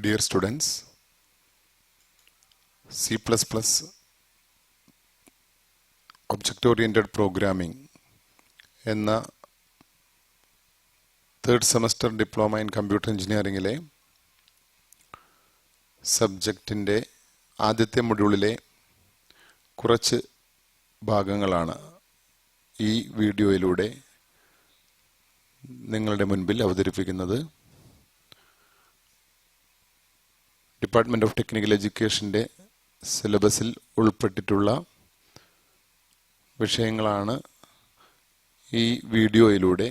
Dear students, C++ Object-Oriented Programming എന്ന third semester diploma in computer എഞ്ചിനീയറിംഗിലെ സബ്ജക്റ്റിൻ്റെ ആദ്യത്തെ മൊഡ്യൂളിലെ കുറച്ച് ഭാഗങ്ങളാണ് ഈ വീഡിയോയിലൂടെ നിങ്ങളുടെ മുൻപിൽ അവതരിപ്പിക്കുന്നത്. ഡിപ്പാർട്ട്മെൻറ്റ് ഓഫ് ടെക്നിക്കൽ എഡ്യൂക്കേഷൻ്റെ സിലബസിൽ ഉൾപ്പെട്ടിട്ടുള്ള വിഷയങ്ങളാണ് ഈ വീഡിയോയിലൂടെ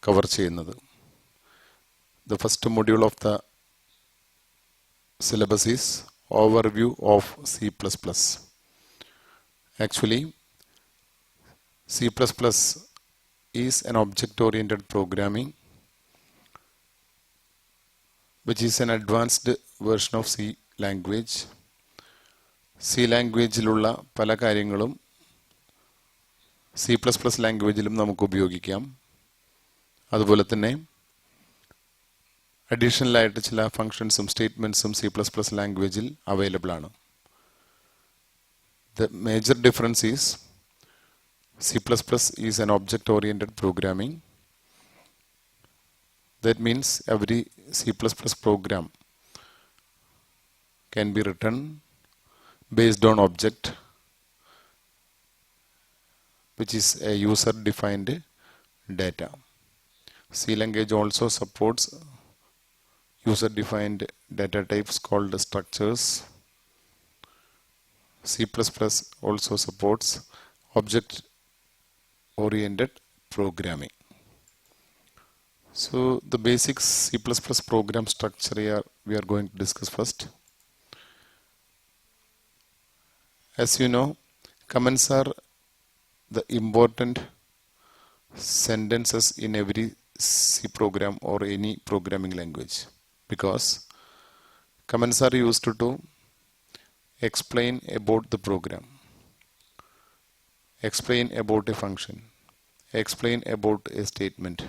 കവർ ചെയ്യുന്നത്. The first module of the syllabus is overview of C++. Actually, C++ is an object-oriented programming which is an advanced version of C language. C ലാംഗ്വേജിലുള്ള പല കാര്യങ്ങളും C++ ലാംഗ്വേജിലും നമുക്ക് ഉപയോഗിക്കാം. അതുപോലെ തന്നെ അഡീഷണൽ ആയിട്ട് ചില ഫങ്ഷൻസും സ്റ്റേറ്റ്മെൻറ്സും C++ ലാംഗ്വേജിൽ അവൈലബിൾ ആണ്. The major difference is C++ is an object-oriented programming. That means every C++ program can be written based on object, which is a user-defined data. C language also supports user-defined data types called structures. C++ also supports object-oriented programming. So the basic C++ program structure here we are going to discuss first. As you know, comments are the important sentences in every C program or any programming language, because comments are used to explain about the program, explain about a function, explain about a statement.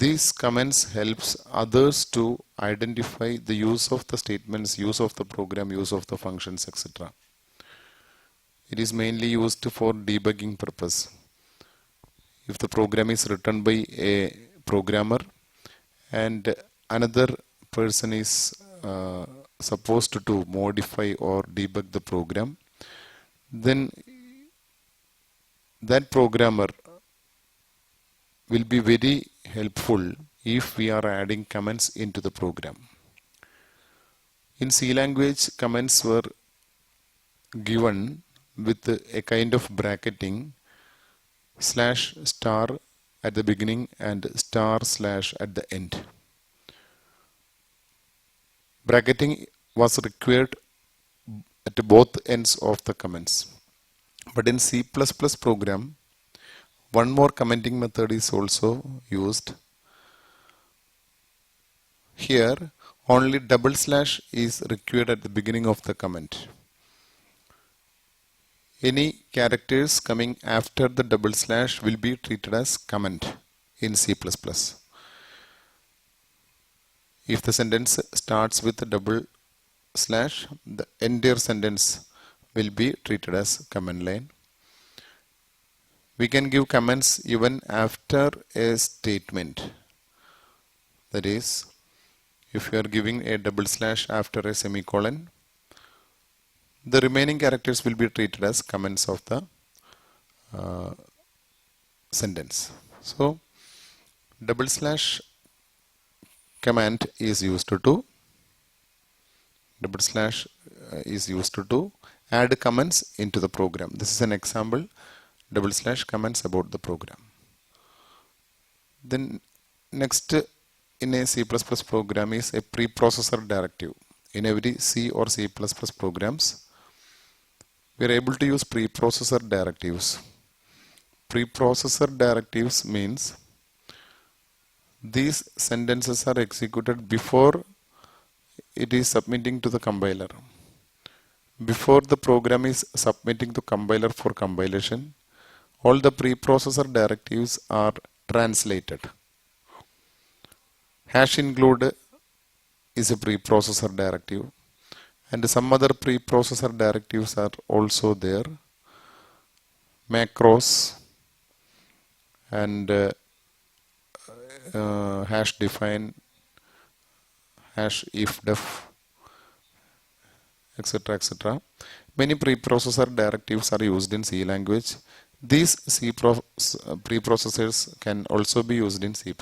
These comments helps others to identify the use of the statements, use of the program, use of the functions, etc. It is mainly used for debugging purpose. If the program is written by a programmer and another person is supposed to modify or debug the program, then that programmer will be very helpful if we are adding comments into the program. In C language, comments were given with a kind of bracketing /* at the beginning and */ at the end. Bracketing was required at both ends of the comments. But in C++ program, one more commenting method is also used. Here, only // is required at the beginning of the comment. Any characters coming after the // will be treated as comment in C++. If the sentence starts with a // the entire sentence will be treated as comment line. We can give comments even after a statement. That is, if you are giving a // after a semicolon, the remaining characters will be treated as comments of the sentence. So, // command is used to add comments into the program. This is an example / comments about the program. Then next in a C++ program is a preprocessor directive. In every C or C++ programs, we are able to use preprocessor directives. Preprocessor directives means these sentences are executed before it is submitting to the compiler. Before the program is submitting to compiler for compilation, all the preprocessor directives are translated. Hash include is a preprocessor directive, and some other preprocessor directives are also there. Macros and hash define, hash if def, etc., etc. Many preprocessor directives are used in C language. These preprocessors can also be used in C++.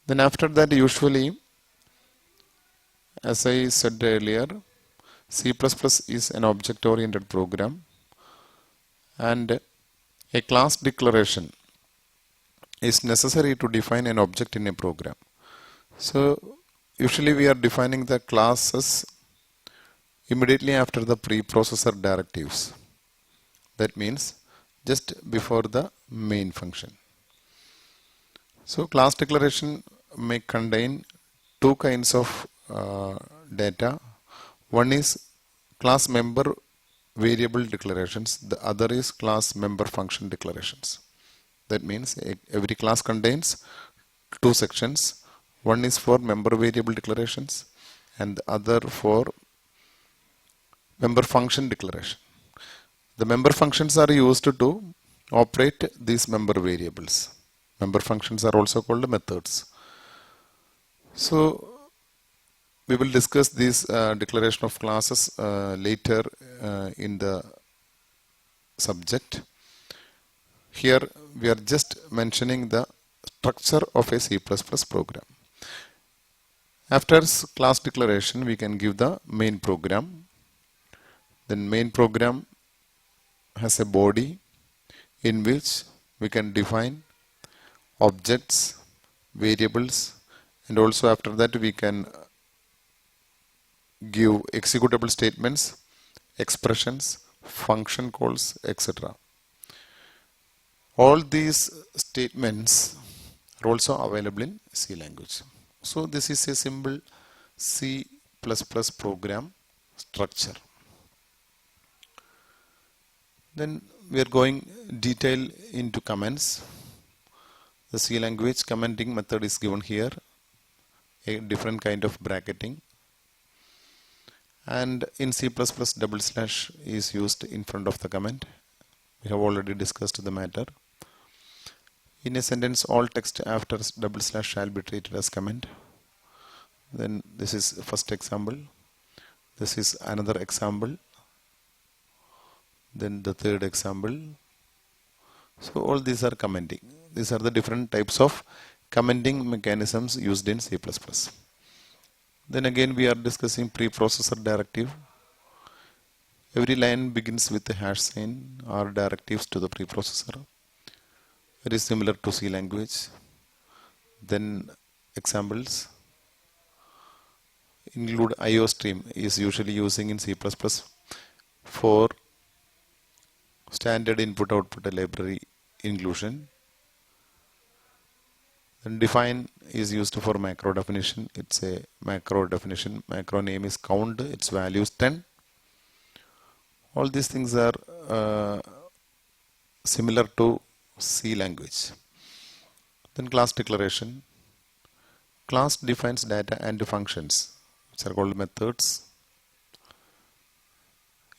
Then after that, usually, as I said earlier, C++ is an object-oriented program, and a class declaration is necessary to define an object in a program. So usually we are defining the classes immediately after the preprocessor directives. That means just before the main function. So class declaration may contain two kinds of data. One is class member variable declarations. The other is class member function declarations. That means every class contains two sections. One is for member variable declarations and the other for member function declaration. The member functions are used to operate these member variables. Member functions are also called methods. So we will discuss this declaration of classes later in the subject. Here we are just mentioning the structure of a C++ program. After class declaration, we can give the main program. Then main program has a body in which we can define objects, variables, and also after that we can give executable statements, expressions, function calls, etc. All these statements are also available in C language. So this is a simple C++ program structure. Then we are going detail into comments. The C language commenting method is given here, a different kind of bracketing. And in C++ double slash is used in front of the comment. We have already discussed the matter. In a sentence, all text after double slash shall be treated as comment. Then this is first example. This is another example. Then the third example. So all these are commenting. These are the different types of commenting mechanisms used in C++. Then again we are discussing preprocessor directive. Every line begins with a hash sign or directives to the preprocessor. Very similar to C language. Then examples include IO stream is usually using in C++ for standard input-output library inclusion. Then define is used for macro definition. It's a macro definition. Macro name is count. Its value is 10. All these things are similar to C language. Then class declaration. Class defines data and functions, which are called methods.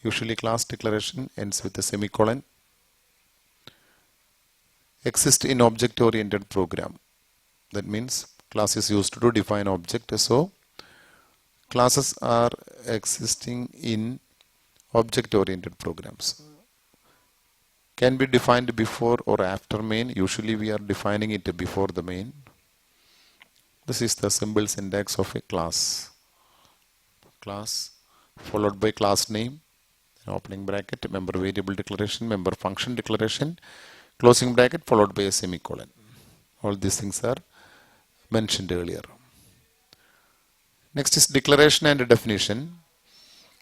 Usually class declaration ends with a semicolon. Exist in object-oriented program. That means class is used to define object. So classes are existing in object-oriented programs. Can be defined before or after main. Usually we are defining it before the main. This is the symbol syntax of a class. Class followed by class name, opening bracket, member variable declaration, member function declaration, closing bracket followed by a semicolon. All these things are mentioned earlier. Next is declaration and definition.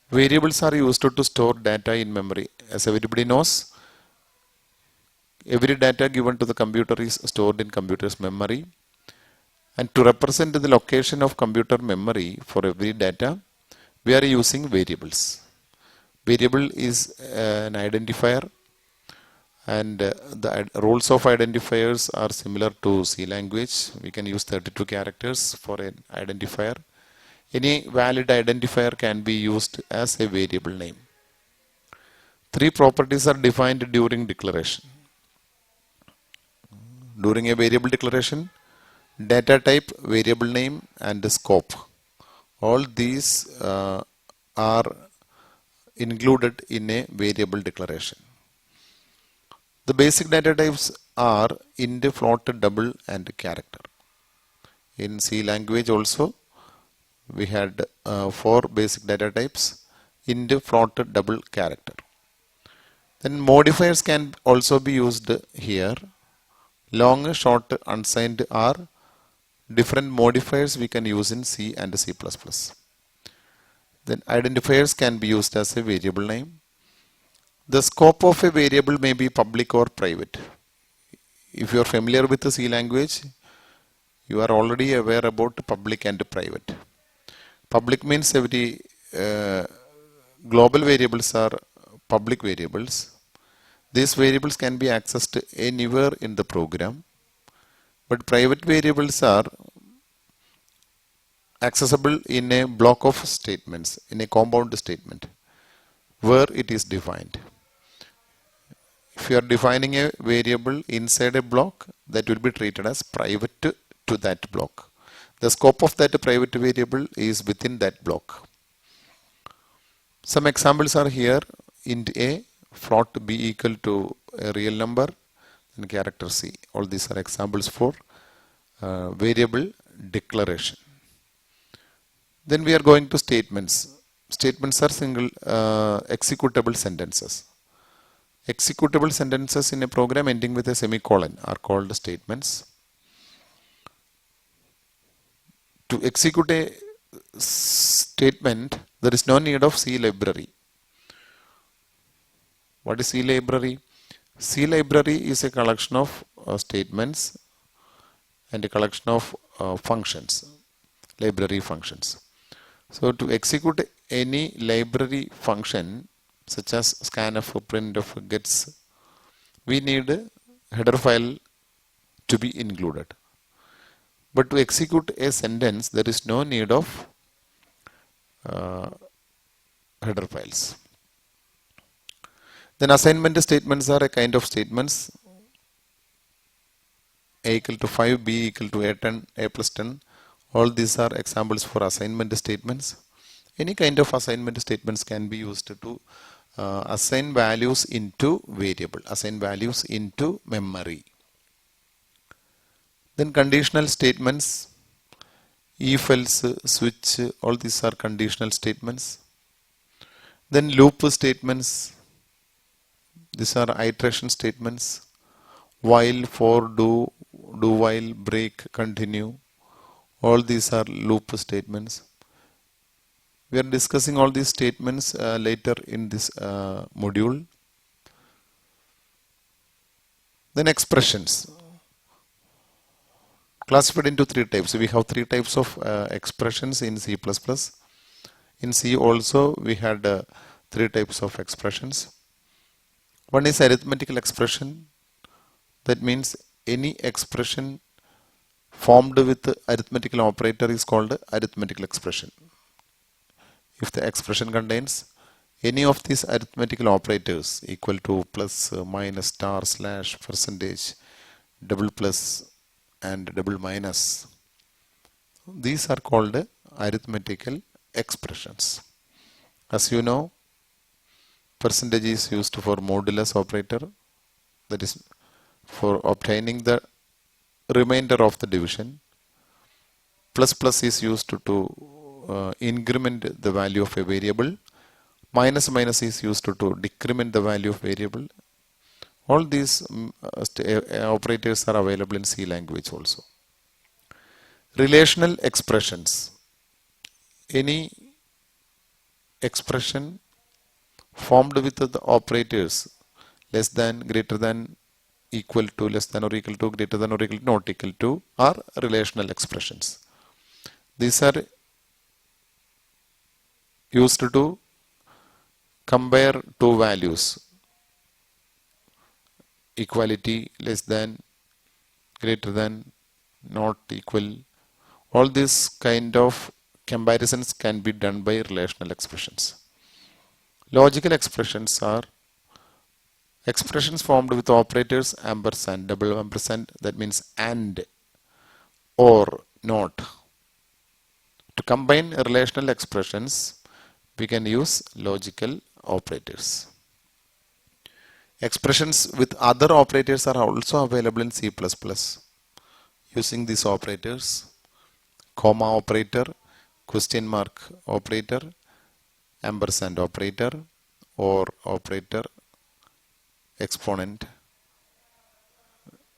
Variables are used to store data in memory. As everybody knows, every data given to the computer is stored in computer's memory. And to represent the location of computer memory for every data, we are using variables. Variable is an identifier, And the rules of identifiers are similar to C language. We can use 32 characters for an identifier. Any valid identifier can be used as a variable name. Three properties are defined during declaration. During a variable declaration, data type, variable name, and the scope. All these are included in a variable declaration. The basic data types are int, float, double, and character. In C language also, we had four basic data types: int, float, double, character. Then modifiers can also be used here. Long, short, unsigned are different modifiers we can use in C and C++. Then identifiers can be used as a variable name. The scope of a variable may be public or private. If you are familiar with the C language, you are already aware about public and private. Public means every global variables are public variables. These variables can be accessed anywhere in the program, but private variables are accessible in a block of statements, in a compound statement, where it is defined. If you are defining a variable inside a block, that will be treated as private to that block. The scope of that private variable is within that block. Some examples are here: int a, float b equal to a real number, and character C. All these are examples for variable declaration. Then we are going to statements. Statements are single executable sentences. Executable sentences in a program ending with a semicolon are called statements. To execute a statement, there is no need of C library. What is C library? C library is a collection of statements and a collection of functions, library functions. So to execute any library function, such as scanf, printf, gets, we need a header file to be included. But to execute a sentence, there is no need of header files. Then assignment statements are a kind of statements: a equal to 5, b equal to a 10, a plus 10. All these are examples for assignment statements. Any kind of assignment statements can be used to assign values into variable, assign values into memory. Then conditional statements, if else, switch, all these are conditional statements. Then loop statements, these are iteration statements. While, for, do while, break, continue, all these are loop statements. We are discussing all these statements later in this module. Then expressions, classified into three types. We have three types of expressions in C++. In C also we had three types of expressions. One is arithmetical expression. That means any expression formed with arithmetical operator is called arithmetical expression. If the expression contains any of these arithmetical operators equal to, plus, minus, star, slash, percentage, double plus, and double minus, these are called arithmetical expressions. As you know, percentage is used for modulus operator, that is for obtaining the remainder of the division. Plus plus is used to increment the value of a variable. Minus minus is used to decrement the value of variable. All these operators are available in C language also. Relational expressions. Any expression formed with the operators less than, greater than, equal to, less than or equal to, greater than or equal to, not equal to, are relational expressions. These are used to compare two values. equality, less than, greater than, not equal. All these kind of comparisons can be done by relational expressions. Logical expressions are expressions formed with operators ampersand, double ampersand, that means and, or, not. To combine relational expressions, we can use logical operators. Expressions with other operators are also available in C++. Using these operators, comma operator, question mark operator, ampersand operator, or operator, exponent,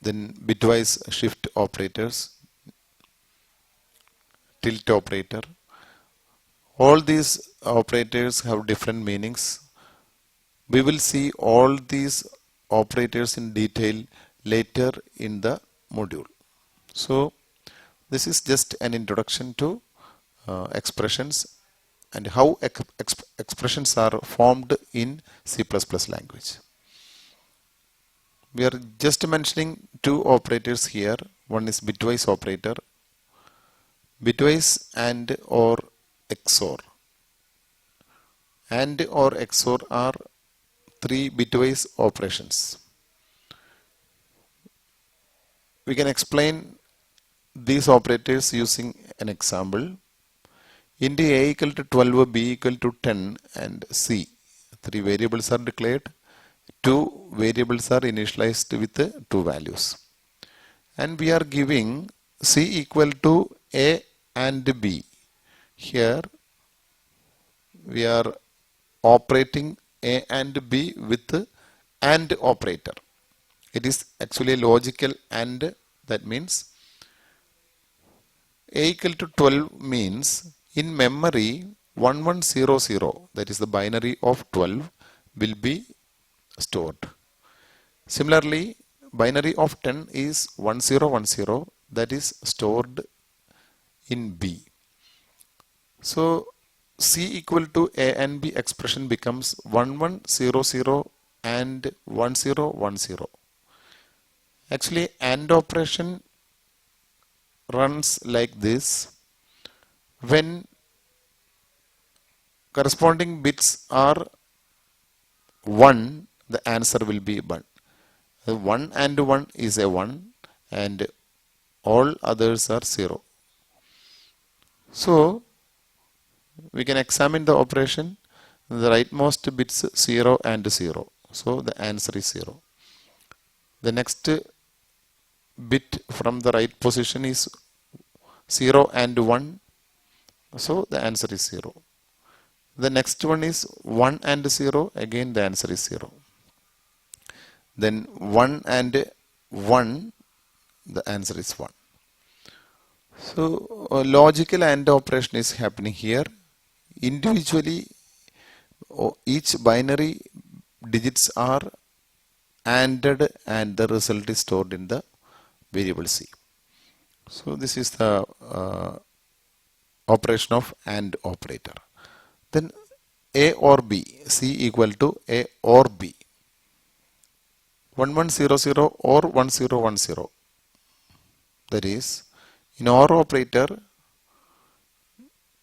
then bitwise shift operators, tilt operator. All these operators have different meanings. We will see all these operators in detail later in the module. So this is just an introduction to expressions and how expressions are formed in C++ language. We are just mentioning two operators here. One is bitwise operator, bitwise and or XOR. And or XOR are three bitwise operations. We can explain these operators using an example. Int A equal to 12, B equal to 10 and C. Three variables are declared. Two variables are initialized with two values. And we are giving C equal to A and B. Here we are operating A and B with AND operator. It is actually a logical AND. That means A equal to 12 means in memory 1100, that is the binary of 12, will be stored. Similarly, binary of 10 is 1010, that is stored in B. So C equal to A and B expression becomes 1100 and 1010. Actually, AND operation runs like this. When corresponding bits are 1, the answer will be 1. 1 and 1 is a 1 and all others are 0. So we can examine the operation. The rightmost bits 0 and 0. So the answer is 0. The next bit from the right position is 0 and 1. So the answer is 0. The next one is 1 and 0. Again the answer is 0. Then 1 and 1. The answer is 1. So a logical AND operation is happening here. Individually, each binary digits are ANDed and the result is stored in the variable C. So this is the operation of AND operator. Then A or B, C equal to A or B. 1100 or 1010. That is, in OR operator,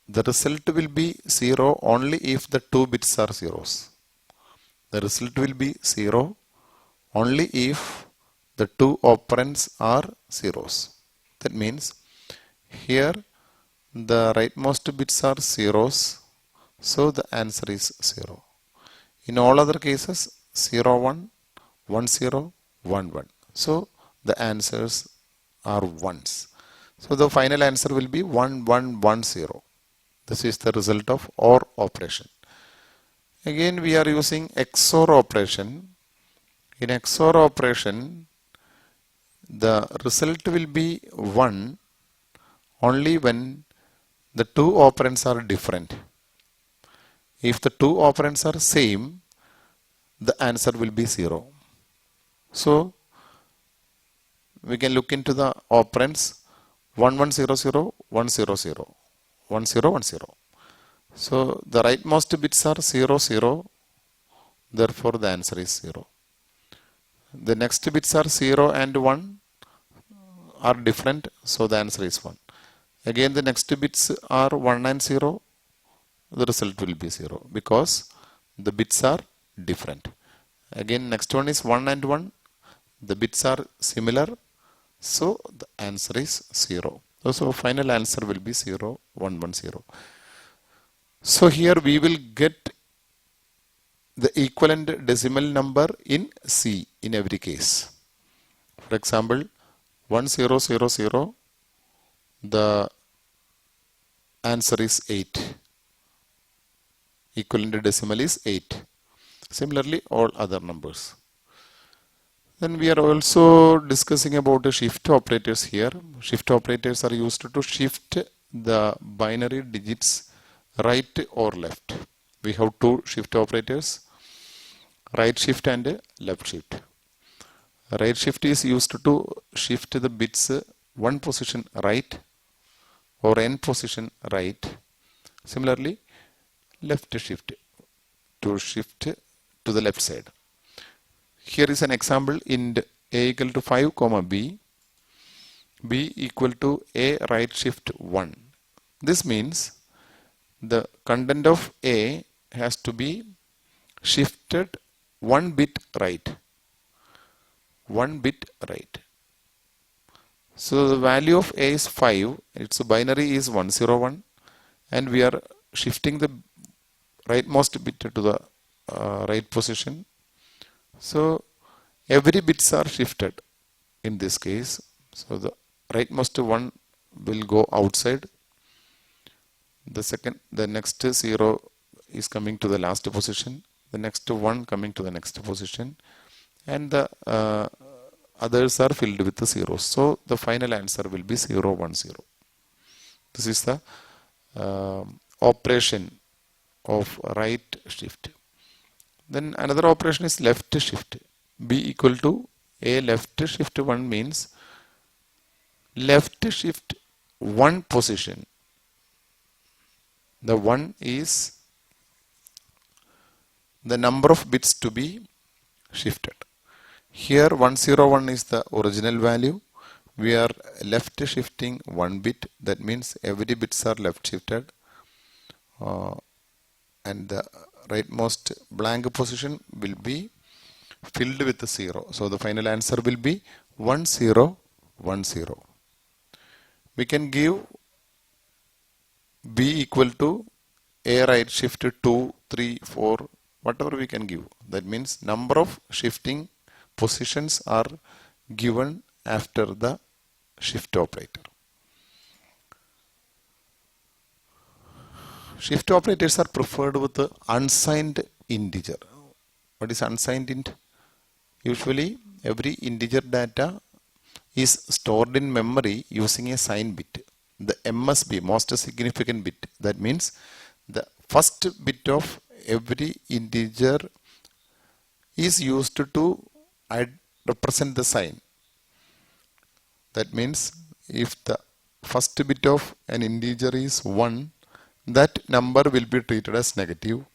the result will be 0 only if the two bits are zeros. The result will be 0 only if the two operands are zeros. That means here the rightmost bits are zeros, so the answer is 0. In all other cases, 0, 1, 1, 0, 1, 1. So the answers are ones. So the final answer will be 1, 1, 1, 0. This is the result of OR operation. Again we are using XOR operation. In XOR operation, the result will be 1 only when the two operands are different. If the two operands are same, the answer will be 0. So we can look into the operands 1100, 100, 1010. So the rightmost bits are 0, 0. Therefore the answer is 0. The next bits are 0 and 1 are different, so the answer is 1. Again, the next bits are 1 and 0, the result will be 0 because the bits are different. Again, next one is 1 and 1, the bits are similar, so the answer is 0. So final answer will be 0, 1, 1, 0. So here we will get the equivalent decimal number in C in every case. For example, 1000, the answer is 8. Equivalent decimal is 8. Similarly, all other numbers. Then we are also discussing about the shift operators here. Shift operators are used to shift the binary digits right or left. We have two shift operators, right shift and left shift. Right shift is used to shift the bits one position right or n position right. Similarly, left shift to shift to the left side. Here is an example in a equal to 5 comma b equal to a right shift 1. This means the content of a has to be shifted one bit right. One bit right. So the value of a is 5, its binary is 101, and we are shifting the rightmost bit to the right position. So every bits are shifted in this case. So the rightmost one will go outside. The next 0 is coming to the last position. The next 1 coming to the next position. And the others are filled with the zeros. So the final answer will be 0, 1, 0. This is the operation of right shift. Then another operation is left shift. B equal to a left shift 1 means left shift one position. The 1 is the number of bits to be shifted. Here 101 is the original value. We are left shifting one bit. That means every bits are left shifted. And the rightmost blank position will be filled with the 0. So the final answer will be 1, 0, 1, 0. We can give B equal to A right shift 2, 3, 4, whatever we can give. That means number of shifting positions are given after the shift operator. Shift operators are preferred with the unsigned integer. What is unsigned int? Usually every integer data is stored in memory using a signed bit. The MSB, most significant bit. That means the first bit of every integer is used to represent the sign. That means if the first bit of an integer is 1, that number will be treated as negative,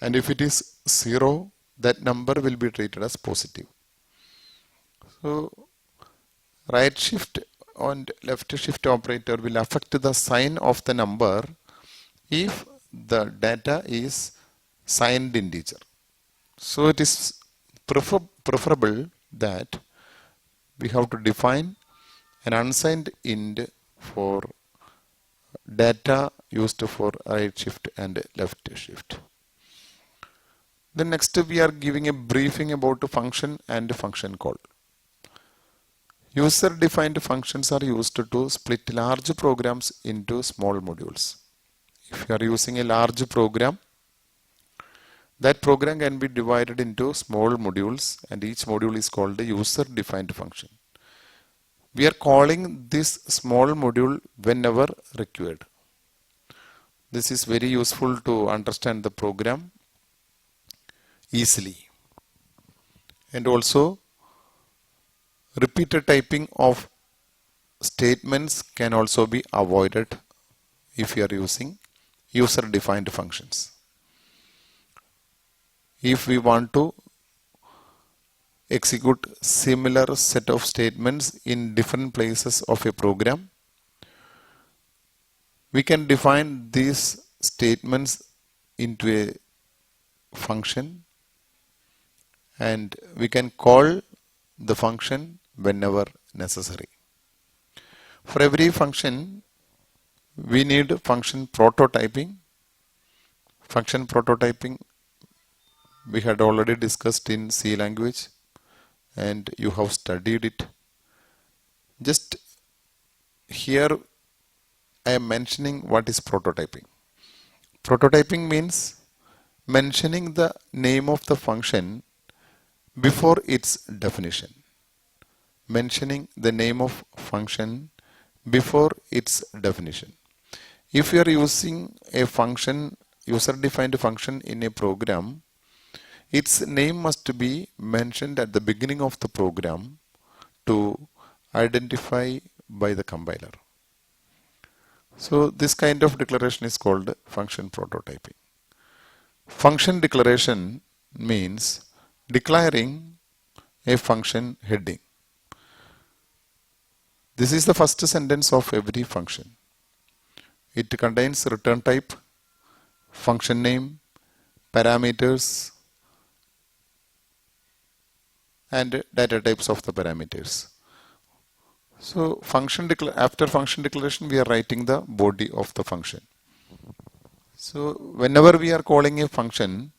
and if it is 0, that number will be treated as positive. So right shift and left shift operator will affect the sign of the number if the data is signed integer. So it is preferable that we have to define an unsigned int for data used for right shift and left shift. Then next we are giving a briefing about a function and function call. User defined functions are used to split large programs into small modules. If you are using a large program, that program can be divided into small modules, and each module is called a user defined function. We are calling this small module whenever required. This is very useful to understand the program easily. And also repeated typing of statements can also be avoided if you are using user defined functions. If we want to execute similar set of statements in different places of a program. We can define these statements into a function and we can call the function whenever necessary. For every function, we need function prototyping. Function prototyping we had already discussed in C language and you have studied it. Just here I am mentioning what is prototyping. Prototyping means mentioning the name of the function before its definition. Mentioning the name of function before its definition. If you are using a function, user-defined function in a program, its name must be mentioned at the beginning of the program to identify by the compiler. So this kind of declaration is called function prototyping. Function declaration means declaring a function heading. This is the first sentence of every function. It contains return type, function name, parameters, and data types of the parameters. So after function declaration, we are writing the body of the function. So whenever we are calling a function,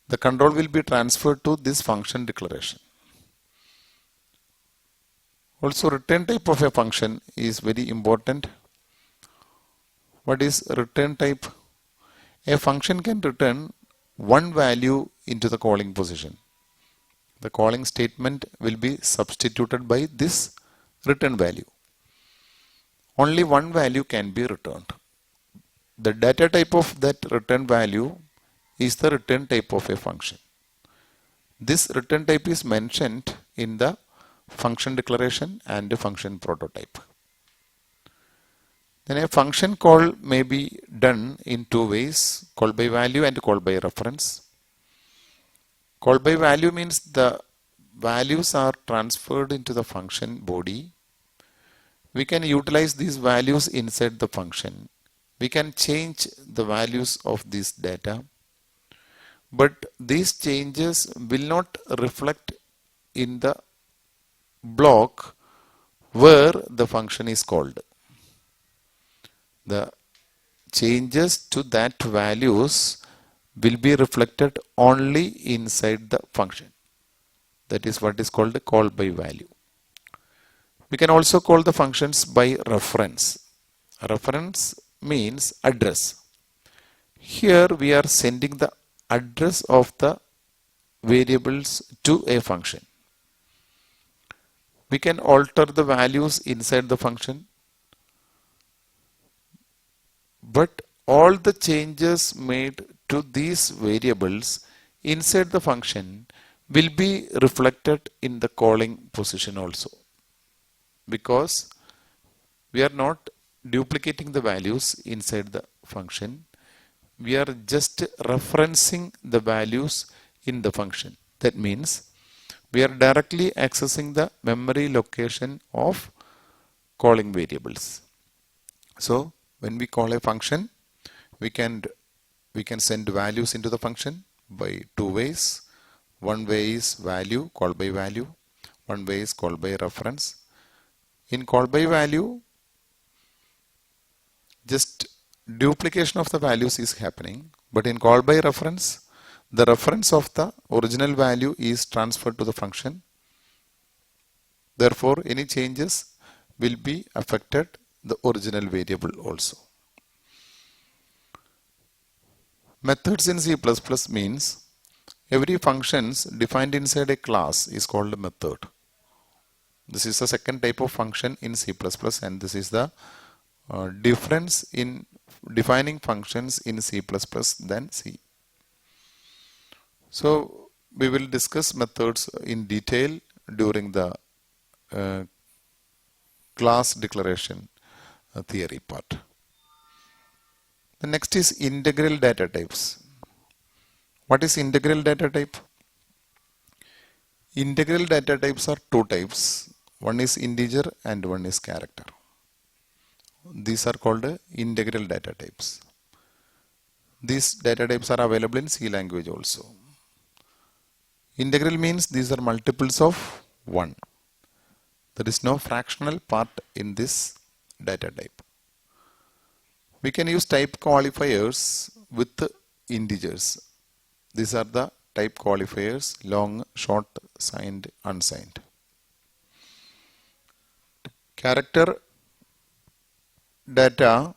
the control will be transferred to this function declaration. Also, return type of a function is very important. What is return type? A function can return one value into the calling position. The calling statement will be substituted by this return value. Only one value can be returned. The data type of that return value is the return type of a function. This return type is mentioned in the function declaration and the function prototype. Then a function call may be done in two ways, call by value and call by reference. Call by value means the values are transferred into the function body. We can utilize these values inside the function. We can change the values of this data, but these changes will not reflect in the block where the function is called. The changes to that values will be reflected only inside the function. That is what is called a call by value. We can also call the functions by reference. Reference means address. Here we are sending the address of the variables to a function. We can alter the values inside the function, but all the changes made to these variables inside the function will be reflected in the calling position also, because we are not duplicating the values inside the function. We are just referencing the values in the function. That means we are directly accessing the memory location of calling variables. So when we call a function, we can send values into the function by two ways. One way is value, call by value. One way is call by reference. In call by value, just duplication of the values is happening, but in call by reference, the reference of the original value is transferred to the function. Therefore, any changes will be affected the original variable also. Methods in C++ means every functions defined inside a class is called a method. This is the second type of function in C++, and this is the difference in defining functions in C++ than C. So we will discuss methods in detail during the class declaration theory part. The next is integral data types. What is integral data type? Integral data types are two types. One is integer and one is character. These are called integral data types. These data types are available in C language also. Integral means these are multiples of 1. There is no fractional part in this data type. We can use type qualifiers with integers. These are the type qualifiers: long, short, signed, unsigned. Character data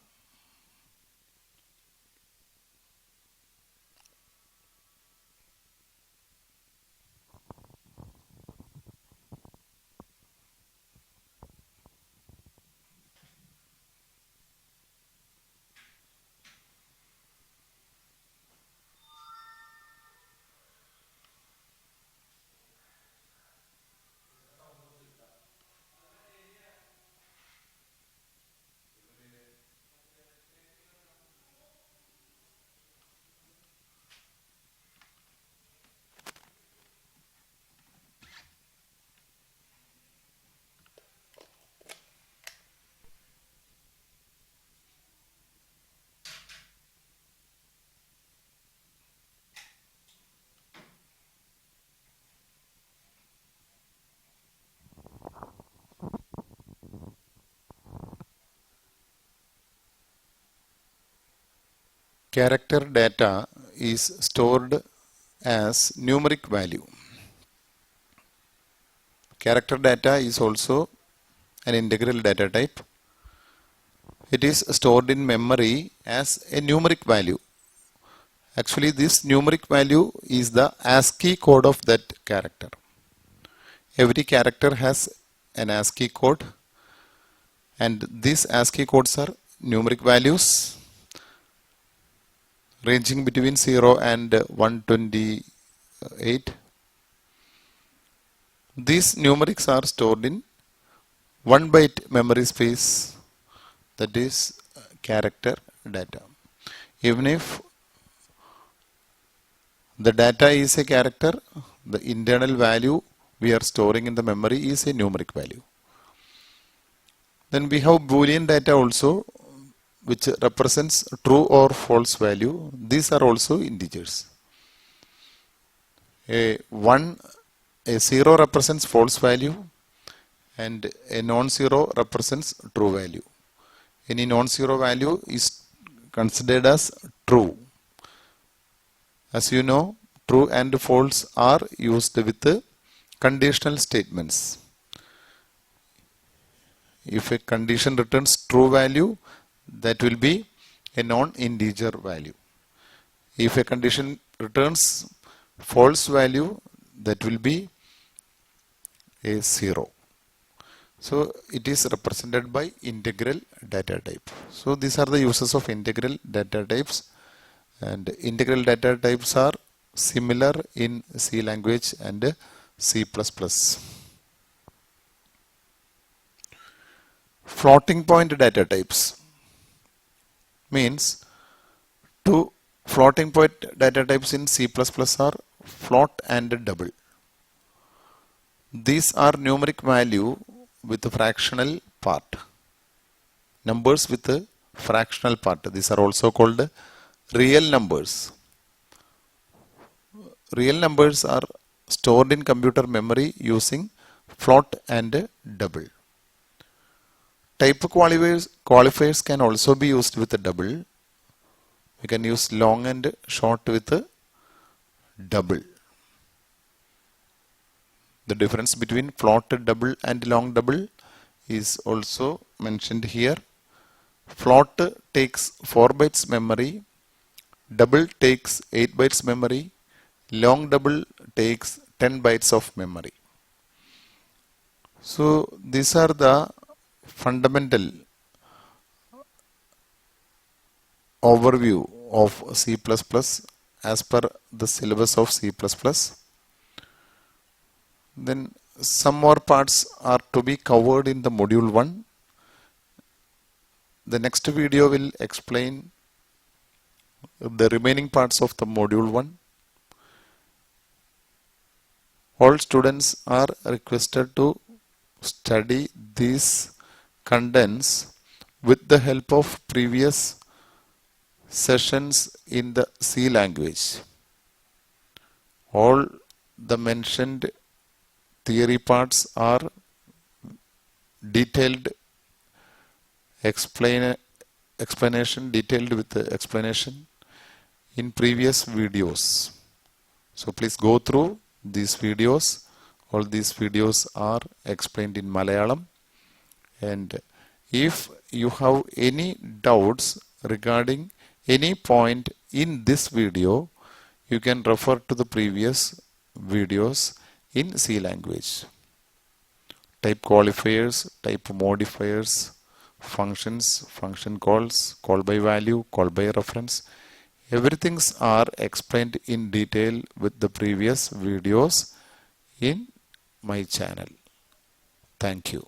Character data is stored as numeric value. Character data is also an integral data type. It is stored in memory as a numeric value. Actually, this numeric value is the ASCII code of that character. Every character has an ASCII code, and these ASCII codes are numeric values ranging between 0 and 128. These numerics are stored in 1 byte memory space, that is character data. Even if the data is a character, the internal value we are storing in the memory is a numeric value. Then we have Boolean data also, which represents true or false value. These are also integers. A 0 represents false value and a non-zero represents true value. Any non-zero value is considered as true. As you know, true and false are used with conditional statements. If a condition returns true value, that will be a non-integer value. If a condition returns false value, that will be a 0. So it is represented by integral data type. So these are the uses of integral data types, and integral data types are similar in C language and C++. Floating point data types means two floating point data types in C++ are float and double. These are numeric value with a fractional part. Numbers with a fractional part. These are also called real numbers. Real numbers are stored in computer memory using float and double. Type qualifiers can also be used with a double. We can use long and short with a double. The difference between float double and long double is also mentioned here. Float takes 4 bytes memory, double takes 8 bytes memory, long double takes 10 bytes of memory. So these are the fundamental overview of C++ as per the syllabus of C++. Then some more parts are to be covered in the module 1. The next video will explain the remaining parts of the module 1. All students are requested to study these contents with the help of previous sessions in the C language. All the mentioned theory parts are detailed detailed with the explanation in previous videos. So please go through these videos. All these videos are explained in Malayalam. And if you have any doubts regarding any point in this video, you can refer to the previous videos in C language. Type qualifiers, type modifiers, functions, function calls, call by value, call by reference. Everything are explained in detail with the previous videos in my channel. Thank you.